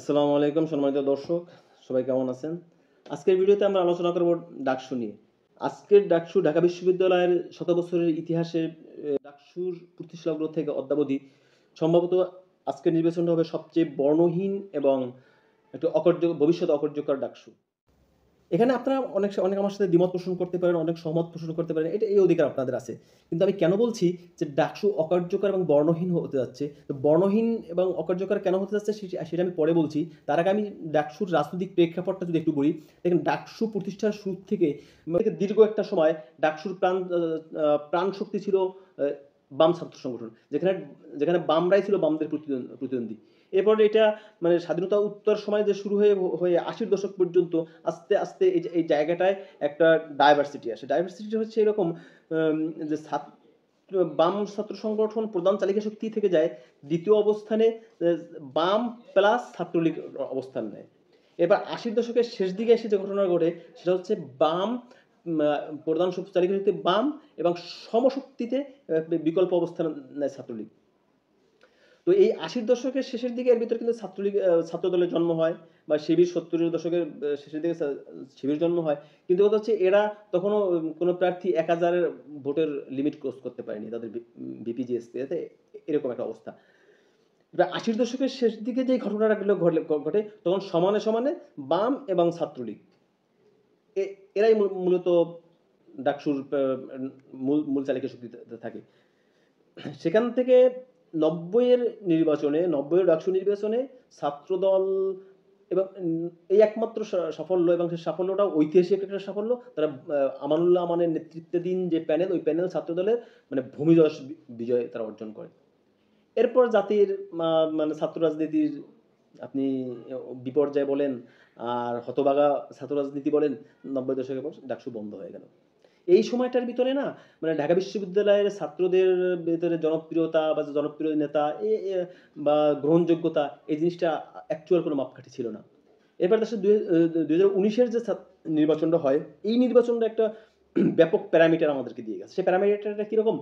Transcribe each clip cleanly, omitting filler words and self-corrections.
আসসালামু আলাইকুম সম্মানিত দর্শক, সবাই কেমন আছেন? আজকের ভিডিওতে আমরা আলোচনা করব ডাকসু নিয়ে। আজকের ডাকসু ঢাকা বিশ্ববিদ্যালয়ের শত বছরের ইতিহাসে ডাকসুর প্রতিষ্ঠা লগ্ন থেকে অদ্যাবধি সম্ভবত আজকের নির্বাচনটা হবে সবচেয়ে বর্ণহীন এবং একটু ভবিষ্যতে অকার্যকর ডাকসু। এখানে আপনারা অনেক আমার সাথে দ্বিমত পোষণ করতে পারেন, অনেক সহমত পোষণ করতে পারেন। এই অধিকার আপনাদের আছে। কিন্তু আমি কেন বলছি যে ডাকসু অকার্যকর এবং বর্ণহীন হতে যাচ্ছে। তো বর্ণহীন এবং অকার্যকর কেন হতে যাচ্ছে সেটা আমি পরে বলছি। তার আগে আমি ডাকসুর রাজনৈতিক প্রেক্ষাপটটা যদি একটু বলি, দেখেন ডাকসু প্রতিষ্ঠার শুরু থেকে দীর্ঘ একটা সময় ডাকসুর প্রাণ শক্তি ছিল বাম ছাত্র সংগঠন। যেখানে বামরাই ছিল বামদের প্রতিদ্বন্দ্বী। এরপর এটা মানে স্বাধীনতা উত্তর সময় যে শুরু হয়ে ৮০ দশক পর্যন্ত আস্তে আস্তে এই জায়গাটায় একটা ডাইভার্সিটি আসে। ডাইভার্সিটি হচ্ছে এরকম যে বাম ছাত্র সংগঠন প্রধান চালিকা শক্তি থেকে যায় দ্বিতীয় অবস্থানে বাম প্লাস ছাত্রলীগ অবস্থান নেয়। এবার ৮০ দশকের শেষ দিকে এসে যে ঘটনা ঘটে সেটা হচ্ছে বাম প্রধান চালিকা শক্তি বাম এবং সমশক্তিতে বিকল্প অবস্থান নেয় ছাত্রলীগ। তো এই ৮০ দশকের শেষের দিকে এর ভিতরে কিন্তু ছাত্র দলের জন্ম হয় বা শিবির ৭০ দশকের শেষের দিকে শিবির জন্ম হয়। কিন্তু কথা হচ্ছে এরা তখনও কোনো প্রার্থী ১,০০০ ভোটের লিমিট ক্রস করতে পারেনি তাদের বিপিজিএসপি তে এরকম একটা অবস্থা। এবার ৮০ দশকের শেষ দিকে যে ঘটনাগুলো ঘটে তখন সমানে সমানে বাম এবং ছাত্রলীগ এরাই মূলত ডাকসুর মূল চালিকা শক্তিতে থাকে। সেখান থেকে ৯০-এর ডাকসু নির্বাচনে ছাত্রদল এবং এই একমাত্র সাফল্য এবং সেই সাফল্যটা ঐতিহাসিক একটা সাফল্য। তারা আমানুল্লাহ আমানের নেতৃত্বাধীন যে প্যানেল, ওই প্যানেল ছাত্রদলের মানে ভূমিধস বিজয় তারা অর্জন করে। এরপর জাতির মানে ছাত্র রাজনীতির আপনি বিপর্যয় বলেন আর হতভাগা ছাত্র রাজনীতি বলেন, ৯০ দশকের পর ডাকসু বন্ধ হয়ে গেল। এই সময়টার ভিতরে না মানে ঢাকা বিশ্ববিদ্যালয়ের ছাত্রদের ভেতরে জনপ্রিয়তা বা জনপ্রিয় নেতা বা গ্রহণযোগ্যতা এই জিনিসটা অ্যাকচুয়াল কোনো মাপকাঠি ছিল না। এবার দেশে ২০১৯-এর যে নির্বাচনটা হয়, এই নির্বাচনটা একটা ব্যাপক প্যারামিটার আমাদেরকে দিয়ে গেছে। সেই প্যারামিটারটা কিরকম?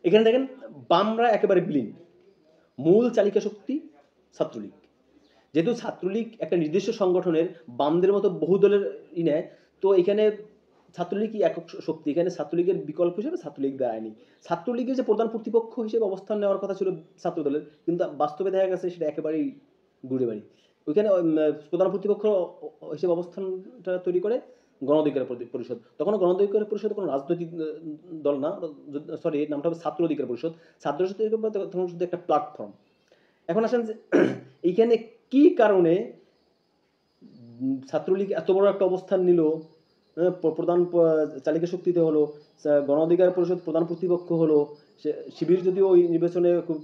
এখানে দেখেন বামরা একেবারে বিলীন। মূল চালিকা শক্তি ছাত্রলীগ। যেহেতু ছাত্রলীগ একটা নির্দিষ্ট সংগঠনের বামদের মতো বহু দলের নেয়, তো এখানে ছাত্রলীগই একক শক্তি। এখানে ছাত্রলীগের বিকল্প হিসেবে ছাত্রলীগ দাঁড়ায়নি। ছাত্রলীগের যে প্রধান প্রতিপক্ষ হিসেবে অবস্থান নেওয়ার কথা ছিল ছাত্রদলের, কিন্তু বাস্তবে দেখা গেছে সেটা একেবারেই ঘুরে বাড়ি। ওইখানে প্রধান প্রতিপক্ষ হিসেবে অবস্থানটা তৈরি করে গণ অধিকার পরিষদ। তখন গণ অধিকার পরিষদ কোনো রাজনৈতিক দল না, সরি নামটা হবে ছাত্র অধিকার পরিষদ। ছাত্র অধিকার পরিষদ তখন শুধু একটা প্ল্যাটফর্ম। এখন আসেন যে এইখানে কি কারণে ছাত্রলীগ এত বড় একটা অবস্থান নিল, প্রধান চালিকা শক্তিতে হলো, গণ অধিকার পরিষদ প্রধান প্রতিপক্ষ হলো, শিবির যদিও ওই নির্বাচনে খুব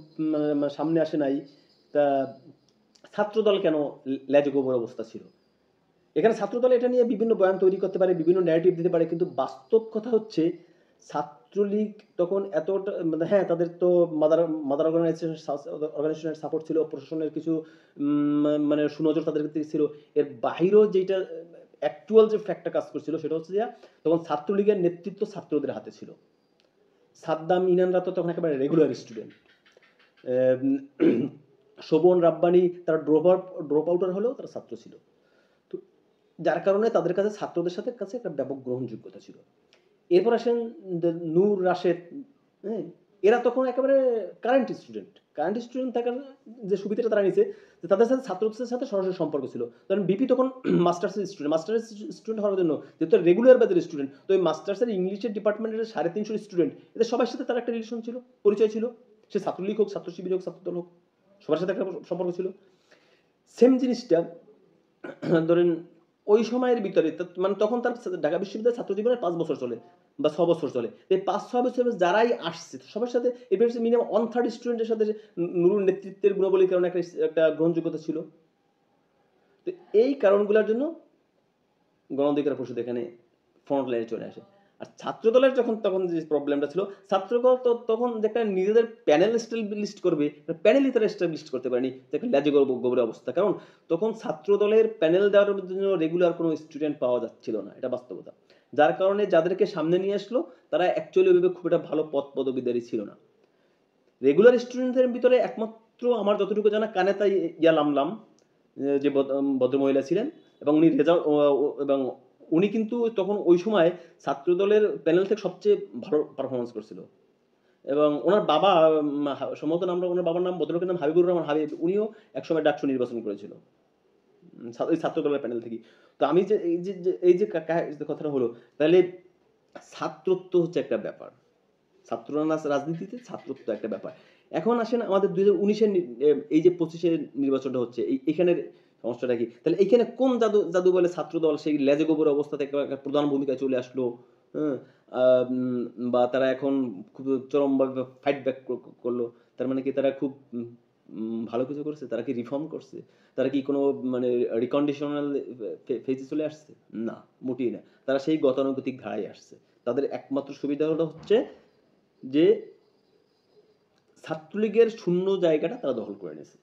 সামনে আসে নাই, তা ছাত্রদল কেন লেজে গোবর অবস্থা ছিল? এখানে ছাত্রদল এটা নিয়ে বিভিন্ন বয়ান তৈরি করতে পারে, বিভিন্ন ন্যারেটিভ দিতে পারে, কিন্তু বাস্তব কথা হচ্ছে ছাত্রলীগ তখন এতটা মানে হ্যাঁ তাদের তো মাদার অর্গানাইজেশনের সাপোর্ট ছিল, প্রশাসনের কিছু মানে সুনজর তাদের দিকে ছিল। এর বাহিরেও যেটা অ্যাকচুয়াল যে ফ্যাক্টটা কাজ করছিল সেটা হচ্ছে যে তখন ছাত্রলীগের নেতৃত্ব ছাত্রদের হাতে ছিল। সাদ্দাম ইনানরা তো তখন একেবারে রেগুলার স্টুডেন্ট। শোভন রাব্বানি তারা ড্রপ আউটার হলেও তারা ছাত্র ছিল। তো যার কারণে তাদের কাছে ছাত্রদের কাছে একটা ব্যাপক গ্রহণযোগ্যতা ছিল। এরপর আসেন নূর রাশেদ, হ্যাঁ, এরা তখন একেবারে কারেন্ট স্টুডেন্ট থাকার যে সুবিধাটা তারা নিছে যে তাদের সাথে ছাত্রদের সাথে সরাসরি সম্পর্ক ছিল। কারণ বিপি তখন মাস্টার্সের স্টুডেন্ট হওয়ার জন্য যেহেতু রেগুলার ব্যাচের স্টুডেন্ট, তো এই মাস্টার্সের ইংলিশের ডিপার্টমেন্টের ৩৫০ স্টুডেন্ট, এদের সবার সাথে তার একটা রিলেশন ছিল, পরিচয় ছিল। সে ছাত্রলীগ হোক, ছাত্র শিবির হোক, ছাত্রদল হোক, সবার সাথে একটা সম্পর্ক ছিল। সেম জিনিসটা ধরেন ওই সময়ের ভিতরে মানে তখন তার ঢাকা বিশ্ববিদ্যালয়ের ছাত্র জীবনে ৫ বছর চলে বা ৬ বছর চলে। এই ৫-৬ বছর যারাই আসছে সবার সাথে এবার মিনিমাম 1/3 স্টুডেন্টের সাথে নুরুর নেতৃত্বের গুণাবলীর কারণে একটা গ্রহণযোগ্যতা ছিল। তো এই কারণগুলোর জন্য গণ অধিকার পরিষদ এখানে ফ্রন্ট লাইনে চলে আসে। আর ছাত্রদলের তখন যে প্রবলেমটা ছিল, ছাত্রদল তখন যেটা নিজেদের প্যানেল এস্টাবলিশ করবে, প্যানেলই তারা এস্টাবলিশ করতে পারেনি, একটা লেজে গোবরের অবস্থা। কারণ তখন ছাত্রদলের প্যানেল দেওয়ার জন্য রেগুলার কোনো স্টুডেন্ট পাওয়া যাচ্ছিল না, এটা বাস্তবতা। যার কারণে যাদেরকে সামনে নিয়ে আসলো তারা অ্যাকচুয়ালি ওইভাবে খুব একটা ভালো পদবিধারী ছিল না। রেগুলার স্টুডেন্টদের ভিতরে একমাত্র আমার যতটুকু জানা কানেতা লামলাম, যে ভদ্রমহিলা ছিলেন, এবং উনি রেজাল্ট এবং উনি কিন্তু তখন ওই সময় ছাত্রদলের প্যানেল থেকে সবচেয়ে ভালো পারফরম্যান্স করছিল। এবং উনার বাবা সম্ভবত উনার বাবার নাম, ভদ্রলোকের নাম হাবিবুর রহমান হাবিব। উনিও একসময় ডাকসু নির্বাচন করেছিল। ওই ছাত্র দলের প্যানেল থেকেই। তো আমি যে এই যে কথাটা হলো, তাহলে ছাত্রত্ব হচ্ছে একটা ব্যাপার। রাজনীতিতে ছাত্রত্ব একটা ব্যাপার। এখন আসেন আমাদের ২০১৯ এর এই যে ২৫ এর নির্বাচনটা হচ্ছে, এখানের সমস্যাটা কি? তাহলে এইখানে কোন জাদু বলে ছাত্রদল সেই লেজে গোবরে অবস্থা থেকে একটা প্রধান ভূমিকায় চলে আসলো, হ্যাঁ? বা তারা এখন খুব চরমভাবে ফাইট ব্যাক করলো। তার মানে কি তারা খুব ভালো কিছু করছে? তারা কি রিফর্ম করছে? তারা কি কোনো মানে রিকন্ডিশনাল ফেজে চলে আসছে? না, মোটেই না। তারা সেই গতানুগতিক ধারায় আসছে। তাদের একমাত্র সুবিধা হচ্ছে যে ছাত্রলীগের শূন্য জায়গাটা তারা দখল করে নিয়েছে।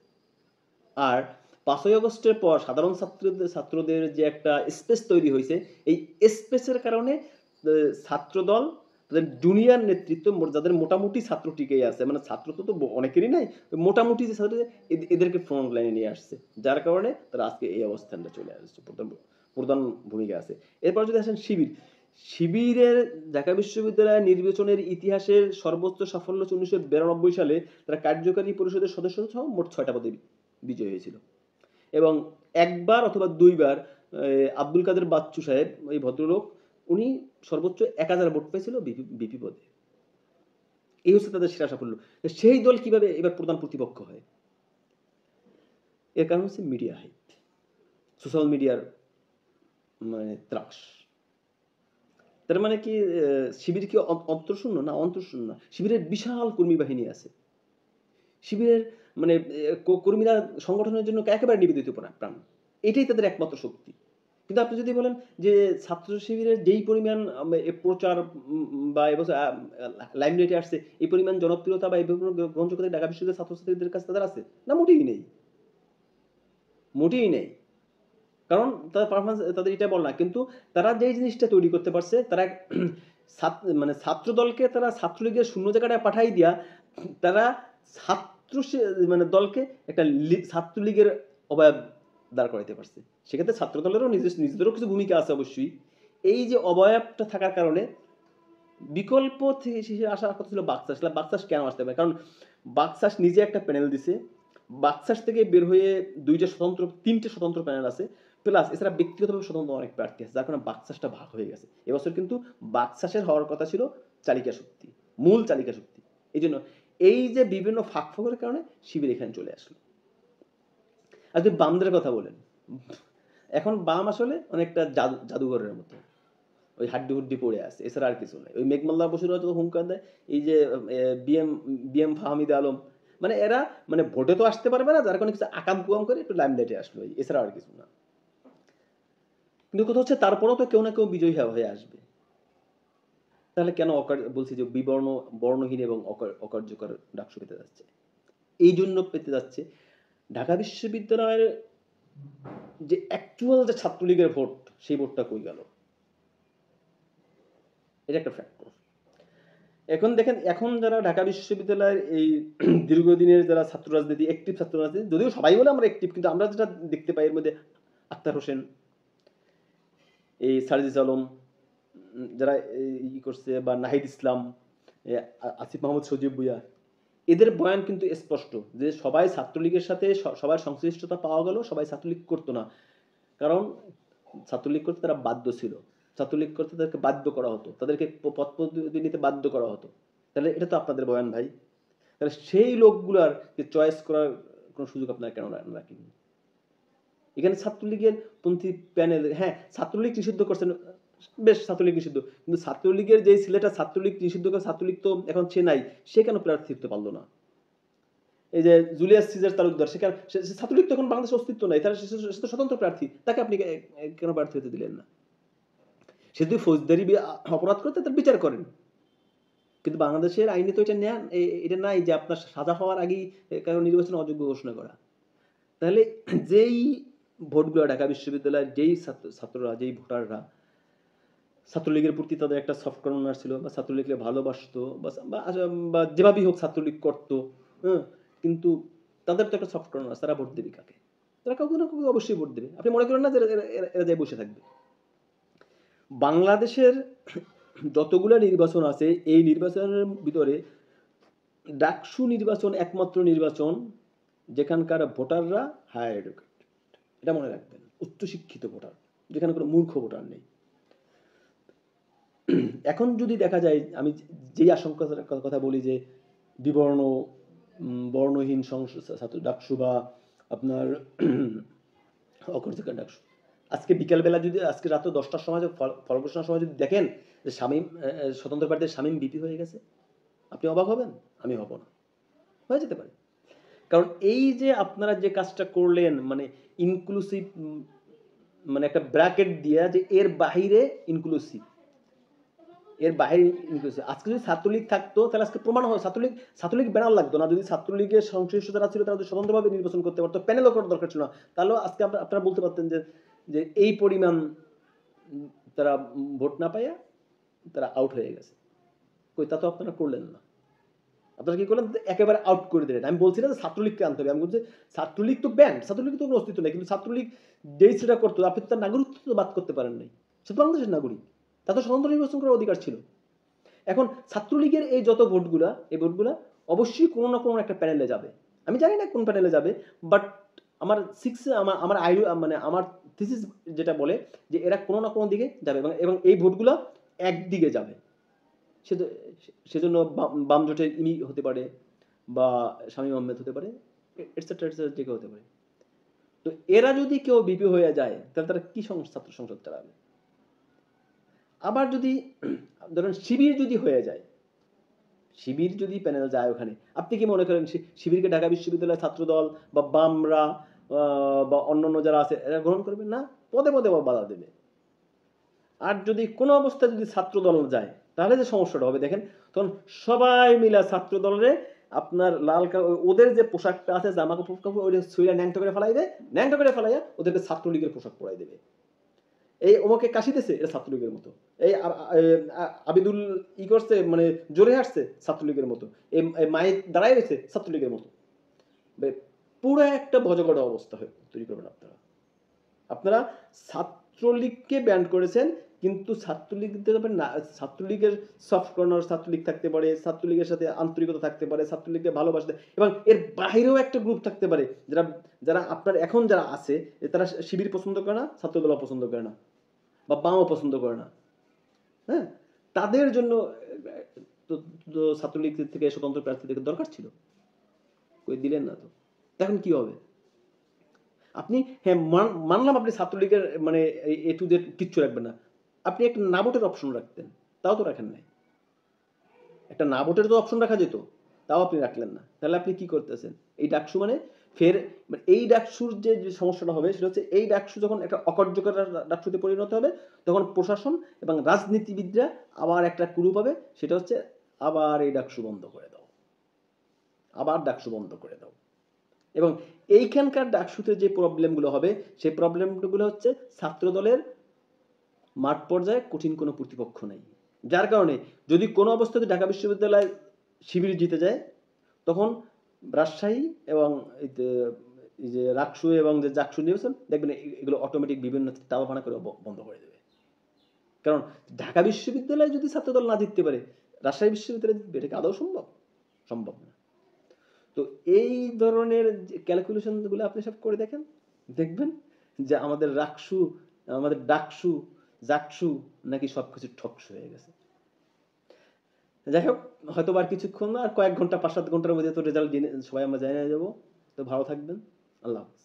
আর ৫ই আগস্টের পর সাধারণ ছাত্রদের যে একটা স্পেস তৈরি হয়েছে, এই স্পেসের কারণে ছাত্রদল তাদের জুনিয়র নেতৃত্ব যাদের মোটামুটি ছাত্র টিকেই আছে, মানে ছাত্র তো অনেকেরই নাই, মোটামুটি যে ছাত্র এদেরকে ফ্রন্ট লাইনে নিয়ে আসছে, যার কারণে তারা আজকে এই অবস্থানটা চলে আসছে, প্রধান ভূমিকা আছে। এরপর যদি আসেন শিবিরের ঢাকা বিশ্ববিদ্যালয় নির্বাচনের ইতিহাসের সর্বোচ্চ সাফল্য হচ্ছে ১৯৯২ সালে তারা কার্যকারী পরিষদের সদস্য সহ মোট ৬টা পদে বিজয়ী হয়েছিল। এবং একবার অথবা ২ বার আব্দুল কাদের বাচ্চু সাহেব, এই ভদ্রলোক, উনি সর্বোচ্চ ১,০০০ ভোট পেয়েছিল ভিপি পদে। এই হচ্ছে তাদের সেরা সাফল্য। সেই দল কিভাবে এবার প্রধান প্রতিপক্ষ হয়? এর কারণ হচ্ছে মিডিয়া হাইপ, সোশ্যাল মিডিয়ার মানে ত্রাস। তার মানে কি শিবির কি অন্তঃশূন্য? না, অন্তঃশূন্য না। শিবিরের বিশাল কর্মী বাহিনী আছে। শিবিরের মানে কর্মীরা সংগঠনের জন্য একেবারে নিবেদিত প্রাণ। এটাই তাদের একমাত্র শক্তি। কিন্তু আপনি যদি বলেন যে ছাত্র শিবিরের যেই পরিমাণ প্রচার বা এবছর লাইমলাইটে আসছে, এই পরিমাণ জনপ্রিয়তা বা এই পরিমাণ গ্রহণযোগ্যতা ঢাকা বিশ্ববিদ্যালয়ের ছাত্রছাত্রীদের কাছে তাদের আছে? না, মোটেই নেই। মোটেই নেই। কারণ তাদের পারফরম্যান্স তাদের এটা বল না। কিন্তু তারা যেই জিনিসটা তৈরি করতে পারছে, তারা মানে ছাত্রদলকে তারা ছাত্রলীগের শূন্য জায়গাটায় পাঠাই দিয়া তারা ছাত্র মানে দলকে একটা ছাত্রলীগের অবয়ব দাঁড় করাইতে পারছে। সেক্ষেত্রে ছাত্রদলেরও নিজেদেরও কিছু ভূমিকা আছে অবশ্যই। এই যে অবয়বটা থাকার কারণে বিকল্প থেকে আসার কথা ছিল বাকশাস। বাকশাস কেন আসতে পারে? কারণ বাকশাস নিজে একটা প্যানেল দিছে। বাকশাস থেকে বের হয়ে ৩টে স্বতন্ত্র প্যানেল আছে। প্লাস এছাড়া ব্যক্তিগতভাবে স্বতন্ত্র অনেক প্রার্থী আছে, যার কারণে বাকশাসটা ভাগ হয়ে গেছে। এবছর কিন্তু বাকশাসের হওয়ার কথা ছিল চালিকা শক্তি, মূল চালিকা শক্তি। এই জন্য এই যে বিভিন্ন ফাঁকফোকরের কারণে শিবির এখানে চলে আসলো। আর যদি বামদের কথা বলেন, এখন বাম আসলে অনেকটা জাদুঘরের মতো, ওই হাড্ডি হুড্ডি পড়ে আছে, এছাড়া আর কিছু নাই। ওই মেঘমাল্লা বসুরা তো হুঙ্কার দেয়, এই যে বিএম ফাহমিদ আলম, মানে এরা মানে ভোটে তো আসতে পারবে না, যারা কোনো কিছু আকাম কুয়াম করে একটু লাইমলাইটে আসলো, এছাড়া আর কিছু না। কিন্তু কথা হচ্ছে তারপরেও তো কেউ না কেউ বিজয়ী হয়ে আসবে। তাহলে কেন বলছি যে বর্ণহীন এবং অকার্যকর ডাকসু পেতে যাচ্ছে? এই জন্য পেতে যাচ্ছে ঢাকা বিশ্ববিদ্যালয়ের যে অ্যাকচুয়াল যে ছাত্রলীগের ভোট, সেই ভোটটা কই গেল? এটা একটা ফ্যাক্টর। এখন দেখেন, এখন যারা ঢাকা বিশ্ববিদ্যালয়ের এই দীর্ঘদিনের যারা ছাত্র রাজনীতি, অ্যাক্টিভ ছাত্র রাজনীতি, যদিও সবাই বলে আমরা অ্যাক্টিভ, কিন্তু আমরা যেটা দেখতে পাই এর মধ্যে আক্তার হোসেন, এই সার্জিস আলম, যারা ই করছে, বা নাহিদ ইসলাম, আসিফ মাহমুদ সজীব ভুইয়া, এদের বয়ান কিন্তু স্পষ্ট যে সবাই ছাত্রলীগের সাথে সবার সংশ্লিষ্টতা পাওয়া গেল, সবাই ছাত্রলীগ করতো না। কারণ ছাত্রলীগ করতে তারা বাধ্য ছিল, ছাত্রলীগ করতে তাদেরকে বাধ্য করা হতো, তাদেরকে পদ পদবি নিতে বাধ্য করা হতো। তাহলে এটা তো আপনাদের বয়ান ভাই। তাহলে সেই লোকগুলার চয়েস করার কোনো সুযোগ আপনারা কেন রাখেন? এখানে ছাত্রলীগের পন্থী প্যানেল, হ্যাঁ ছাত্রলীগ নিষিদ্ধ করছেন, বেশ ছাত্রলীগ নিষিদ্ধ, কিন্তু ছাত্রলীগের যে ছেলেটা ছাত্রলীগ নিষিদ্ধ করে, ছাত্রলীগ তো এখন সে নাই, সে কেন প্রার্থী হতে পারলো না? এই যে জুলিয়াস সিজার তালুকদার, সেখানে ছাত্রলীগ তখন বাংলাদেশের অস্তিত্ব নাই, তার সে তো স্বতন্ত্র প্রার্থী, তাকে আপনি কেন প্রার্থী হতে দিলেন না? সে যদি ফৌজদারি অপরাধ করতে তার বিচার করেন, কিন্তু বাংলাদেশের আইনে তো এটা নেন, এটা নাই যে আপনার সাজা হওয়ার আগেই কারণ নির্বাচনে অযোগ্য ঘোষণা করা। তাহলে যেই ভোটগুলো ঢাকা বিশ্ববিদ্যালয়ের যেই ছাত্ররা, যেই ভোটাররা ছাত্রলীগের প্রতি তাদের একটা সফট কর্নার ছিল, বা ছাত্রলীগকে ভালোবাসতো, বা যেভাবেই হোক ছাত্রলীগ করতো, হ্যাঁ, কিন্তু তাদের তো একটা সফট কর্নার আছে, তারা ভোট দেবে কাকে? তারা কাউকে না কাউকে অবশ্যই ভোট দেবে। আপনি মনে করেন না যে এরা যাই বসে থাকবে। বাংলাদেশের যতগুলো নির্বাচন আছে এই নির্বাচনের ভিতরে ডাকসু নির্বাচন একমাত্র নির্বাচন যেখানকার ভোটাররা হায়ার এডুকেটেড, এটা মনে রাখবেন, উচ্চশিক্ষিত ভোটার, যেখানে কোনো মূর্খ ভোটার নেই। এখন যদি দেখা যায়, আমি যেই আশঙ্কার কথা বলি যে বিবর্ণ বর্ণহীন ছাত্র ডাকসু বা আপনার অকর্তৃকার ডাকসু, আজকে বিকালবেলা যদি আজকে রাত 10টার সময় ফল ঘোষণার সময় যদি দেখেন যে শামীম স্বতন্ত্র প্রার্থীর শামীম বিপি হয়ে গেছে, আপনি অবাক হবেন? আমি হব না, হয়ে যেতে পারে। কারণ এই যে আপনারা যে কাজটা করলেন, মানে ইনক্লুসিভ, মানে একটা ব্র্যাকেট দিয়া যে এর বাহিরে ইনক্লুসিভ, এর বাইরে ইনক্লুসিভ। আজকে যদি ছাত্রলীগ থাকতো তাহলে আজকে প্রমাণ হয় ছাত্রলীগ ব্যানার লাগতো না। যদি ছাত্রলীগের সংশ্লিষ্ট যারা ছিল তারা যদি স্বতন্ত্রভাবে নির্বাচন করতে পারতো, প্যানেলও করার দরকার ছিল না, তাহলে আজকে আপনারা বলতে পারতেন যে এই পরিমাণ তারা ভোট না পাইয়া তারা আউট হয়ে গেছে। কই, তা তো আপনারা করলেন না। আপনারা কি করলেন? একেবারে আউট করে দিলেন। আমি বলছি না যে ছাত্রলীগকে আনতে হবে, আমি বলছি ছাত্রলীগ তো ব্যান্ড, ছাত্রলীগ তো কোনো অস্তিত্ব নেই, কিন্তু ছাত্রলীগ যেই সেটা করতো আপনি তো তার নাগরিকত্ব তো বাদ করতে পারেন নাই। সে তো বাংলাদেশের নাগরিক, তা তো স্বতন্ত্র নির্বাচন করার অধিকার ছিল। এখন ছাত্রলীগের এই যত ভোটগুলা, এই ভোটগুলা অবশ্যই কোনো না কোনো একটা প্যানেলে যাবে। আমি জানি না কোন প্যানেলে যাবে, বাট আমার আমার আইডিয়া, মানে আমার থিসিস যেটা বলে যে এরা কোনো না কোনো দিকে যাবে, এবং এই ভোটগুলা একদিকে যাবে। সেজন্য বাম জোটের ইনি হতে পারে বা শামীম আহমেদ হতে পারে, এটসেট্রা এটসেট্রা যে কেউ হতে পারে। তো এরা যদি কেউ বিপি হয়ে যায় তাহলে তারা কি ছাত্র সংসদ চালাবে? আবার যদি ধরেন শিবির যদি হয়ে যায়, শিবির যদি প্যানেল যায় ওখানে, আপনি কি মনে করেন শিবিরকে ঢাকা বিশ্ববিদ্যালয়ের ছাত্রদল বা বামরা বা অন্যান্য যারা আছে এরা গ্রহণ করবে না? পদে পদে বাধা দেবে। আর যদি কোনো অবস্থায় যদি ছাত্রদল যায় তাহলে যে সমস্যাটা হবে দেখেন, তখন সবাই মিলে ছাত্রদলের আপনার লাল ওদের যে পোশাকটা আছে, জামা কাপড় ওই ছুঁড়ে ন্যাংটা করে ফেলাই দেয়, ন্যাংটা করে ফেলাইয়া ওদেরকে ছাত্রলীগের পোশাক পরাই দেবে। এই ওমকে কাশি দিছে, এটা ছাত্রলীগের মতো। এই আবিদুল ই করছে, মানে জোরে হাসছে, ছাত্রলীগের মতো। এই মায়ের দাঁড়ায় রয়েছে, ছাত্রলীগের মতো। পুরো একটা ভজগড় অবস্থা তৈরি করবেন আপনারা। আপনারা ছাত্রলীগকে ব্যান্ড করেছেন, কিন্তু ছাত্রলীগের সফট কর্নার ছাত্রলীগ থাকতে পারে, ছাত্রলীগের সাথে আন্তরিকতা থাকতে পারে, ছাত্রলীগকে ভালোবাসতে, এবং এর বাহিরেও একটা গ্রুপ থাকতে পারে যারা আপনার এখন যারা আছে তারা শিবির পছন্দ করে না, ছাত্রদল পছন্দ করে না, বা বামও পছন্দ করে না। হ্যাঁ, তাদের জন্য তো ছাত্রলীগ থেকে স্বতন্ত্র প্রার্থী থেকে দরকার ছিল, কই দিলেন না তো। এখন কি হবে? আপনি হ্যাঁ মানলাম আপনি ছাত্রলীগের মানে এ টু জেড কিচ্ছু রাখবেন না, আপনি একটা না ভোটের অপশন রাখতেন, তাও তো রাখেন নাই। একটা না ভোটের তো অপশন রাখা যেত, তাও আপনি রাখলেন না। তাহলে আপনি কি করতেছেন? এই ডাকসু মানে ফের এই ডাকসুর যে সমস্যাটা হবে সেটা হচ্ছে, এই ডাকসু যখন একটা অকার্যকর ডাকসুতে পরিণত হবে তখন প্রশাসন এবং রাজনীতিবিদরা আবার একটা কুরু পাবে, সেটা হচ্ছে আবার এই ডাকসু বন্ধ করে দাও, আবার ডাকসু বন্ধ করে দাও। এবং এইখানকার ডাকসুতে যে প্রবলেমগুলো হবে সেই প্রবলেমগুলো হচ্ছে ছাত্রদলের মাঠ পর্যায়ে কঠিন কোনো প্রতিপক্ষ নেই, যার কারণে যদি কোনো অবস্থাতে ঢাকা বিশ্ববিদ্যালয় শিবির জিতে যায় তখন রাজশাহী এবং এই যে রাকসু এবং যে জাকসু নির্বাচন দেখবেন এগুলো অটোমেটিক বিভিন্ন টালভানা করে বন্ধ করে দেবে। কারণ ঢাকা বিশ্ববিদ্যালয়ে যদি ছাত্রদল না জিততে পারে, রাজশাহী বিশ্ববিদ্যালয়ে জিতবে, এটা কি আদৌ সম্ভব? সম্ভব না। তো এই ধরনের ক্যালকুলেশনগুলো আপনি সব করে দেখবেন যে আমাদের রাকসু, আমাদের ডাকসু, জাকসু নাকি সবকিছু ঠকসু হয়ে গেছে। যাই হোক, হয়তো আর কিছুক্ষণ না, আর কয়েক ঘন্টা, 5-7 ঘন্টার মধ্যে তো রেজাল্ট সবাই আমরা জানিয়ে যাবো। তো ভালো থাকবেন, আল্লাহ হাফেজ।